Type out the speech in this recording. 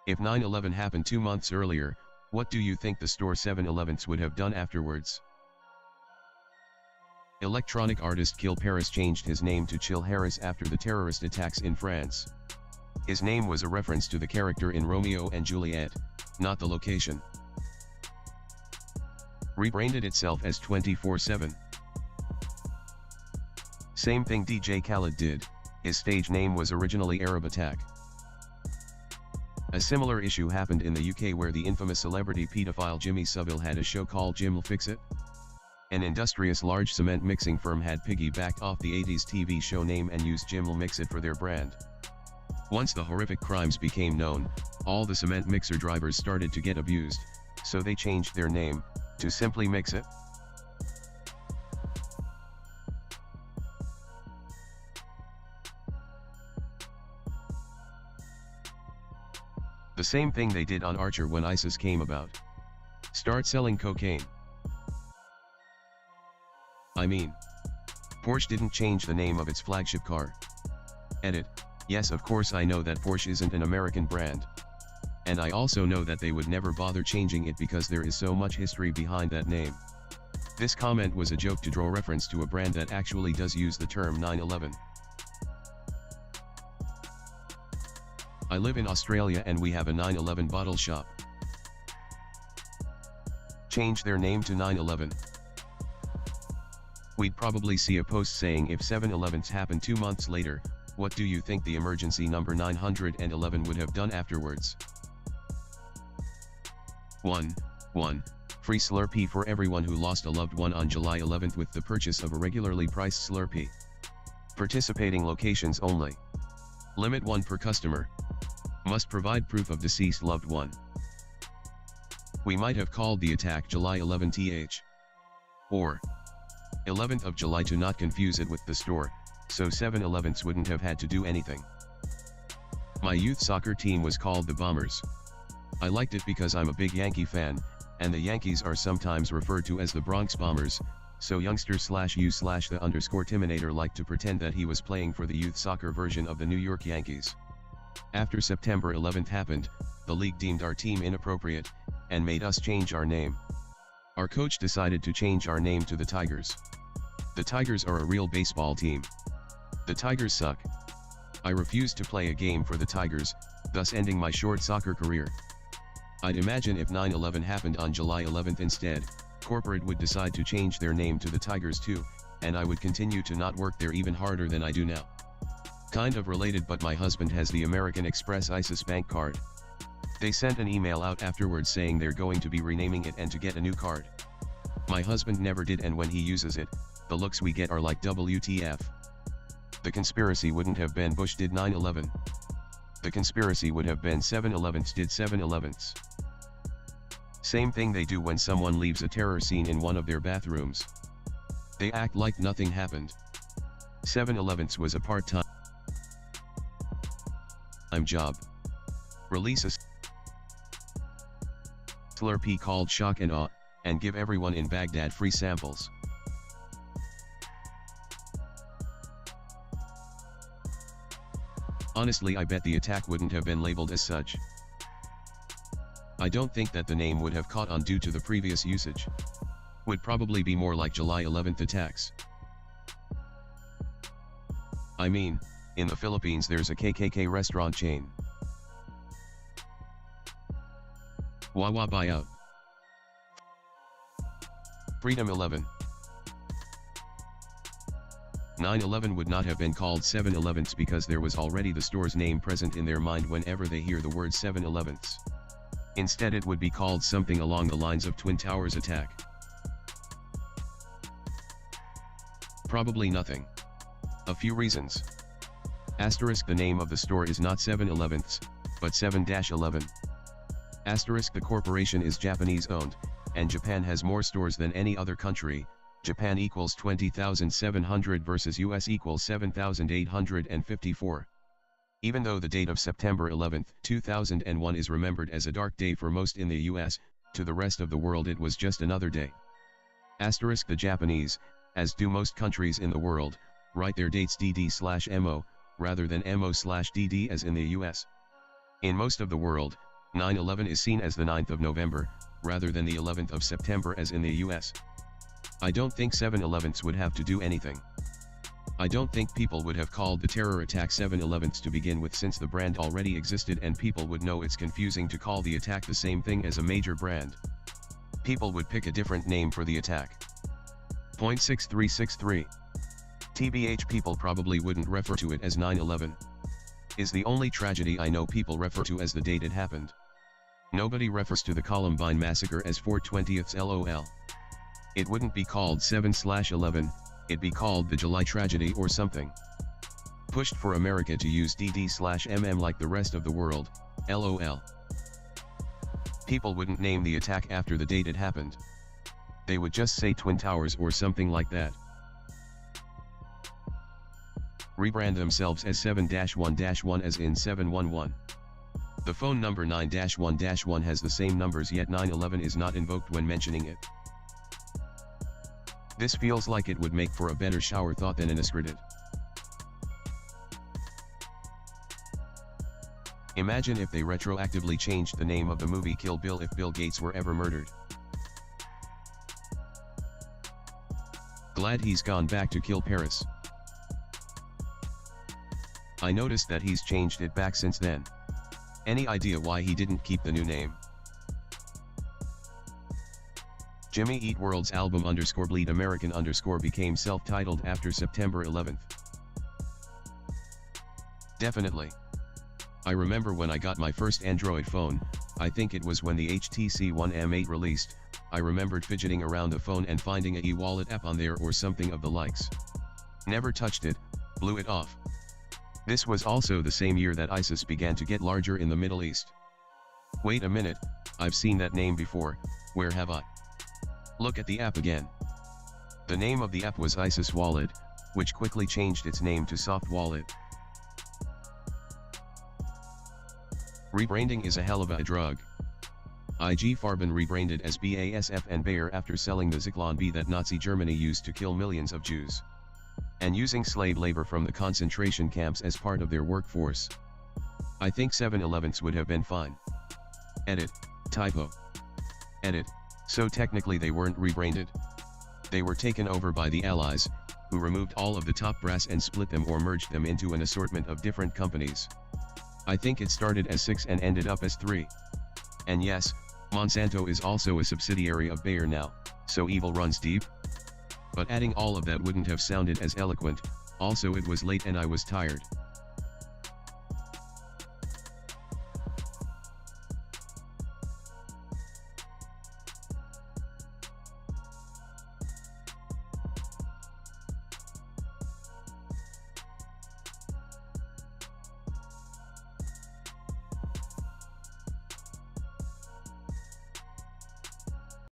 If 9/11 happened 2 months earlier, what do you think the store 7-Elevens would have done afterwards? Electronic artist Kill Paris changed his name to Chill Harris after the terrorist attacks in France. His name was a reference to the character in Romeo and Juliet, not the location. Rebranded itself as 24/7. Same thing DJ Khaled did, his stage name was originally Arab Attack. A similar issue happened in the UK where the infamous celebrity pedophile Jimmy Savile had a show called Jim'll Fix It. An industrious large cement mixing firm had piggybacked off the 80s TV show name and used Jim'll Mix It for their brand. Once the horrific crimes became known, all the cement mixer drivers started to get abused, so they changed their name to simply Mix It. The same thing they did on Archer when ISIS came about. Start selling cocaine. I mean, Porsche didn't change the name of its flagship car. Edit. Yes, of course I know that Porsche isn't an American brand. And I also know that they would never bother changing it because there is so much history behind that name. This comment was a joke to draw reference to a brand that actually does use the term 9/11. I live in Australia and we have a 9/11 bottle shop. Change their name to 9/11. We'd probably see a post saying if 7/11s happened 2 months later, what do you think the emergency number 911 would have done afterwards? 1. Free Slurpee for everyone who lost a loved one on July 11th with the purchase of a regularly priced Slurpee. Participating locations only. Limit 1 per customer. Must provide proof of deceased loved one. We might have called the attack July 11th or 11th of July to not confuse it with the store, so 7-Elevens wouldn't have had to do anything. My youth soccer team was called the Bombers. I liked it because I'm a big Yankee fan, and the Yankees are sometimes referred to as the Bronx Bombers, so youngster/you/the_Timinator liked to pretend that he was playing for the youth soccer version of the New York Yankees. After September 11th happened, the league deemed our team inappropriate, and made us change our name. Our coach decided to change our name to the Tigers. The Tigers are a real baseball team. The Tigers suck. I refused to play a game for the Tigers, thus ending my short soccer career. I'd imagine if 9/11 happened on July 11th instead, corporate would decide to change their name to the Tigers too, and I would continue to not work there even harder than I do now. Kind of related, but my husband has the American Express ISIS bank card. They sent an email out afterwards saying they're going to be renaming it and to get a new card. My husband never did, and when he uses it, the looks we get are like WTF. The conspiracy wouldn't have been Bush did 9/11. The conspiracy would have been 7-Elevens did 7-Elevens. Same thing they do when someone leaves a terror scene in one of their bathrooms. They act like nothing happened. 7-Elevens was a part-time job. Release a Slurpee called Shock and Awe, and give everyone in Baghdad free samples. Honestly, I bet the attack wouldn't have been labeled as such. I don't think that the name would have caught on due to the previous usage. Would probably be more like July 11th attacks. I mean, in the Philippines there's a KKK restaurant chain. Wawa buyout. Freedom 11. 9/11 would not have been called 7-Elevens because there was already the store's name present in their mind whenever they hear the word 7-Elevens. Instead it would be called something along the lines of Twin Towers attack. Probably nothing. A few reasons. Asterisk, the name of the store is not 7-Elevens, but 7-11. Asterisk, the corporation is Japanese owned, and Japan has more stores than any other country. Japan equals 20,700 versus US equals 7,854. Even though the date of September 11, 2001 is remembered as a dark day for most in the US, to the rest of the world it was just another day. Asterisk, the Japanese, as do most countries in the world, write their dates DD/MO, rather than MO/DD as in the US. In most of the world, 9/11 is seen as the 9th of November, rather than the 11th of September as in the US. I don't think 7/11s would have to do anything. I don't think people would have called the terror attack 7/11s to begin with, since the brand already existed and people would know it's confusing to call the attack the same thing as a major brand. People would pick a different name for the attack. Point 6363. TBH, people probably wouldn't refer to it as 9/11. Is the only tragedy I know people refer to as the date it happened. Nobody refers to the Columbine massacre as 4/20ths LOL. It wouldn't be called 7/11, it'd be called the July tragedy or something. Pushed for America to use DD/MM like the rest of the world, LOL. People wouldn't name the attack after the date it happened. They would just say Twin Towers or something like that. Rebrand themselves as 7-1-1 as in 711. The phone number 9-1-1 has the same numbers, yet 9/11 is not invoked when mentioning it. This feels like it would make for a better shower thought than an Askreddit. Imagine if they retroactively changed the name of the movie Kill Bill if Bill Gates were ever murdered. Glad he's gone back to kill Paris. I noticed that he's changed it back since then. Any idea why he didn't keep the new name? Jimmy Eat World's album _Bleed American _ became self-titled after September 11th. Definitely. I remember when I got my first Android phone, I think it was when the HTC One M8 released, I remembered fidgeting around the phone and finding a e-wallet app on there or something of the likes. Never touched it, blew it off. This was also the same year that ISIS began to get larger in the Middle East. Wait a minute, I've seen that name before, where have I? Look at the app again. The name of the app was ISIS Wallet, which quickly changed its name to Soft Wallet. Rebranding is a hell of a drug. IG Farben rebranded as BASF and Bayer after selling the Zyklon B that Nazi Germany used to kill millions of Jews. And using slave labor from the concentration camps as part of their workforce. I think 7/11s would have been fine. Edit, typo. Edit, so technically they weren't rebranded. They were taken over by the Allies, who removed all of the top brass and split them or merged them into an assortment of different companies. I think it started as 6 and ended up as 3. And yes, Monsanto is also a subsidiary of Bayer now, so evil runs deep. But adding all of that wouldn't have sounded as eloquent. Also, it was late and I was tired.